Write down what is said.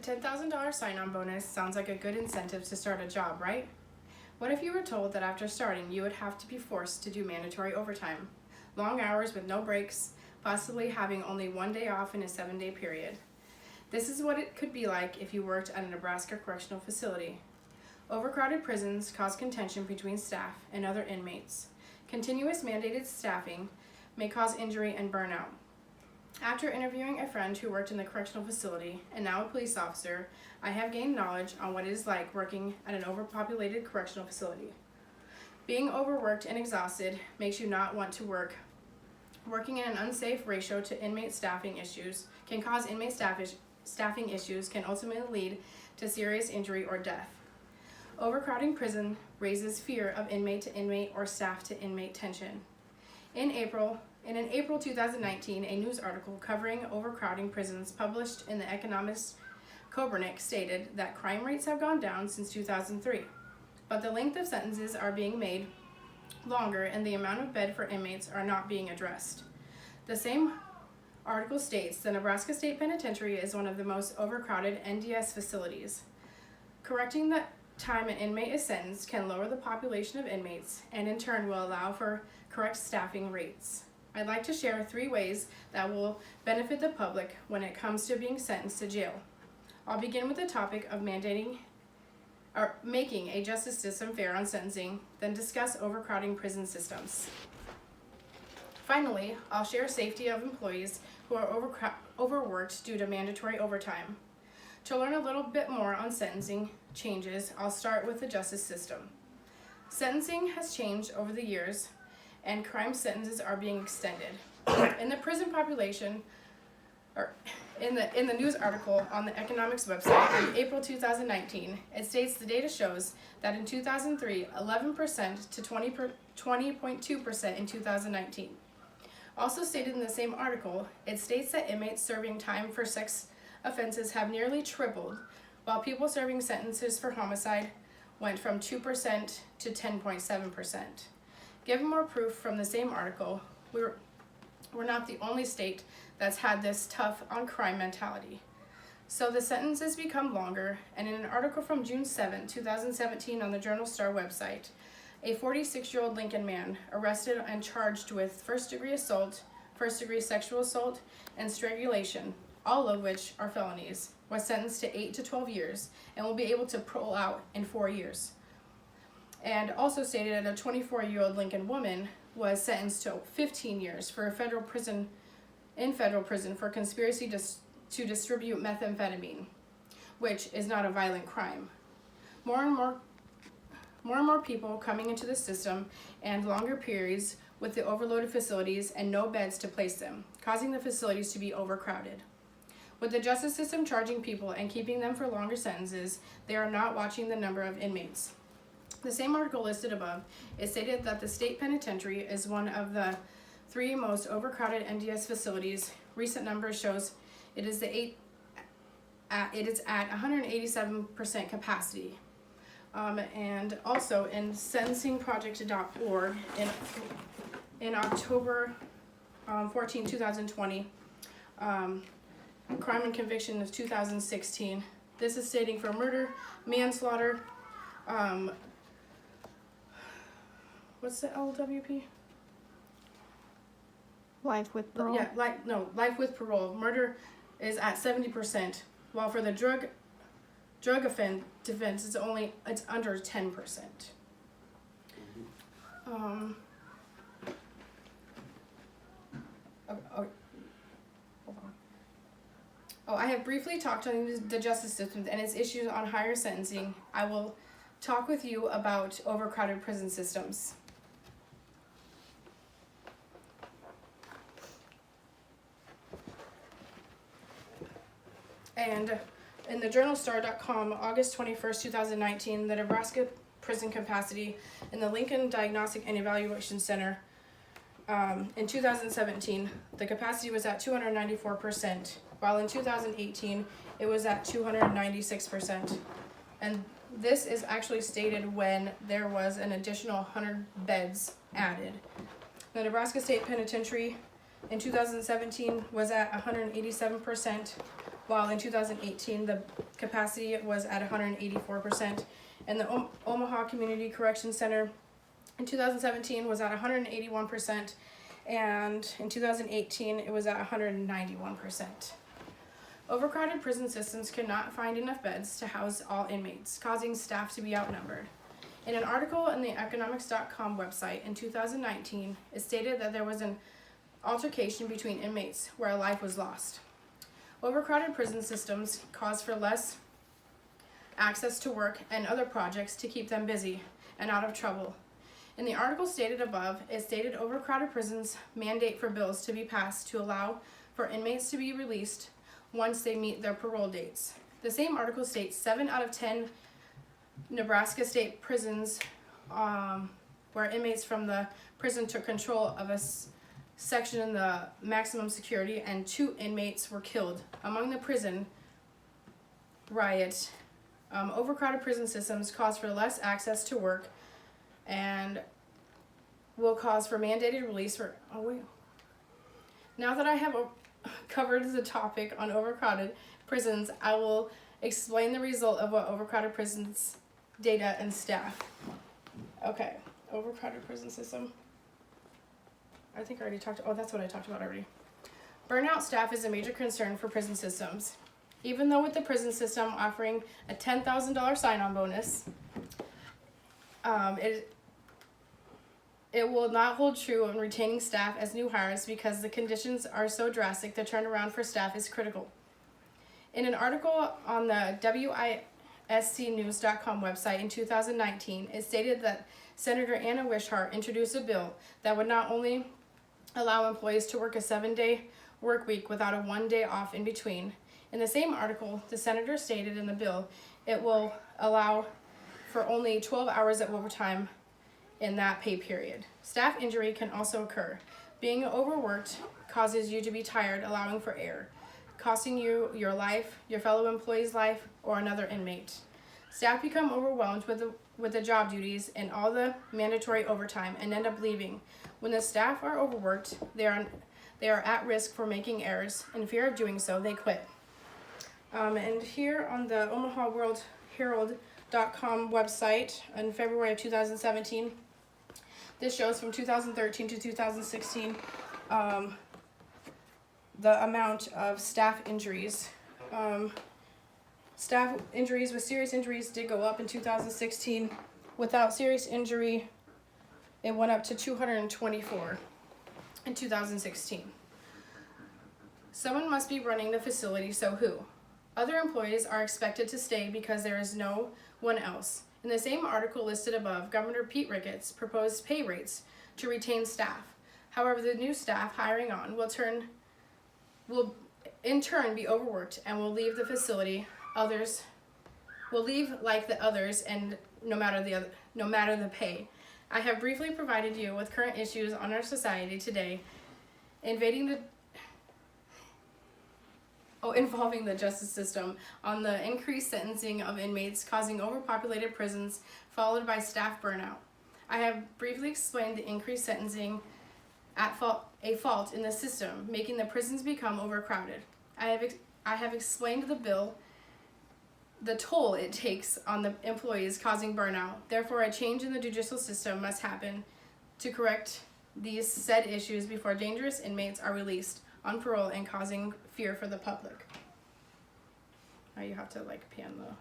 $10,000 sign-on bonus sounds like a good incentive to start a job, right? What if you were told that after starting you would have to be forced to do mandatory overtime? Long hours with no breaks, possibly having only one day off in a 7-day period. This is what it could be like if you worked at a Nebraska correctional facility. Overcrowded prisons cause contention between staff and other inmates. Continuous mandated staffing may cause injury and burnout. After interviewing a friend who worked in the correctional facility and now a police officer, I have gained knowledge on what it is like working at an overpopulated correctional facility. Being overworked and exhausted makes you not want to work. Working in an unsafe ratio to inmate staffing issues can cause inmate staffing issues can ultimately lead to serious injury or death. Overcrowding prison raises fear of inmate to inmate or staff to inmate tension. In an April 2019, a news article covering overcrowding prisons published in The Economist Kobernik stated that crime rates have gone down since 2003, but the length of sentences are being made longer and the amount of bed for inmates are not being addressed. The same article states the Nebraska State Penitentiary is one of the most overcrowded NDS facilities. Correcting the time an inmate is sentenced can lower the population of inmates and in turn will allow for correct staffing rates. I'd like to share 3 ways that will benefit the public when it comes to being sentenced to jail. I'll begin with the topic of making a justice system fair on sentencing, then discuss overcrowding prison systems. Finally, I'll share safety of employees who are overworked due to mandatory overtime. To learn a little bit more on sentencing changes, I'll start with the justice system. Sentencing has changed over the years, and crime sentences are being extended. In the prison population, or in the news article on the Economics website in April 2019, it states the data shows that in 2003, 11% to 20.2% in 2019. Also stated in the same article, it states that inmates serving time for sex offenses have nearly tripled, while people serving sentences for homicide went from 2% to 10.7%. Given more proof from the same article, we're not the only state that's had this tough on crime mentality. So the sentences become longer, and in an article from June 7, 2017 on the Journal Star website, a 46-year-old Lincoln man arrested and charged with first-degree assault, first-degree sexual assault, and strangulation, all of which are felonies, was sentenced to 8 to 12 years and will be able to parole out in 4 years. And also stated that a 24-year-old Lincoln woman was sentenced to 15 years for federal prison for conspiracy to distribute methamphetamine, which is not a violent crime. More and more people coming into the system and longer periods with the overloaded facilities and no beds to place them, causing the facilities to be overcrowded. With the justice system charging people and keeping them for longer sentences, they are not watching the number of inmates. The same article listed above, it stated that the state penitentiary is one of the 3 most overcrowded NDS facilities. Recent numbers shows it is at 187% capacity. And also in sentencingproject.org in October 14, 2020, crime and conviction of 2016. This is stating for murder, manslaughter, what's the LWP? Life with parole. Yeah, life with parole. Murder is at 70%, while for the drug offense it's under 10%. Hold on. Oh, I have briefly talked on the justice system and its issues on higher sentencing. I will talk with you about overcrowded prison systems. And in the journalstar.com, August 21st, 2019, the Nebraska prison capacity in the Lincoln Diagnostic and Evaluation Center in 2017, the capacity was at 294%, while in 2018, it was at 296%. And this is actually stated when there was an additional 100 beds added. The Nebraska State Penitentiary in 2017 was at 187%, while in 2018 the capacity was at 184%, and the Omaha Community Correction Center in 2017 was at 181%, and in 2018 it was at 191%. Overcrowded prison systems cannot find enough beds to house all inmates, causing staff to be outnumbered. In an article on the economics.com website in 2019, it stated that there was an altercation between inmates where a life was lost. Overcrowded prison systems cause for less access to work and other projects to keep them busy and out of trouble. In the article stated above, it stated overcrowded prisons mandate for bills to be passed to allow for inmates to be released once they meet their parole dates. The same article states 7 out of 10 Nebraska state prisons where inmates from the prison took control of a section in the maximum security, and 2 inmates were killed. Among the prison riot, overcrowded prison systems cause for less access to work and will cause for mandated release for, Now that I have covered the topic on overcrowded prisons, I will explain the result of what overcrowded prisons data and staff. Okay, overcrowded prison system. I think I already talked, that's what I talked about already. Burnout staff is a major concern for prison systems. Even though with the prison system offering a $10,000 sign-on bonus, it will not hold true in retaining staff as new hires because the conditions are so drastic. The turnaround for staff is critical. In an article on the WISCnews.com website in 2019, it stated that Senator Anna Wishart introduced a bill that would not only allow employees to work a 7-day work week without a 1 day off in between. In the same article, the senator stated in the bill it will allow for only 12 hours of overtime in that pay period. Staff injury can also occur. Being overworked causes you to be tired, allowing for error, costing you your life, your fellow employee's life, or another inmate. Staff become overwhelmed with the job duties and all the mandatory overtime and end up leaving. When the staff are overworked, they are at risk for making errors. In fear of doing so, they quit. And here on the Omaha World Herald.com website in February of 2017, this shows from 2013 to 2016 the amount of staff injuries. Staff injuries with serious injuries did go up in 2016. Without serious injury, it went up to 224 in 2016. Someone must be running the facility, so who? Other employees are expected to stay because there is no one else. In the same article listed above, Governor Pete Ricketts proposed pay rates to retain staff. However, the new staff hiring on will in turn be overworked and will leave the facility. Others will leave like the others, and no matter the pay. I have briefly provided you with current issues on our society today, involving the justice system, on the increased sentencing of inmates causing overpopulated prisons, followed by staff burnout. I have briefly explained the increased sentencing a fault in the system, making the prisons become overcrowded. I have explained the toll it takes on the employees, causing burnout. Therefore, a change in the judicial system must happen to correct these said issues before dangerous inmates are released on parole and causing fear for the public. Now you have to pan the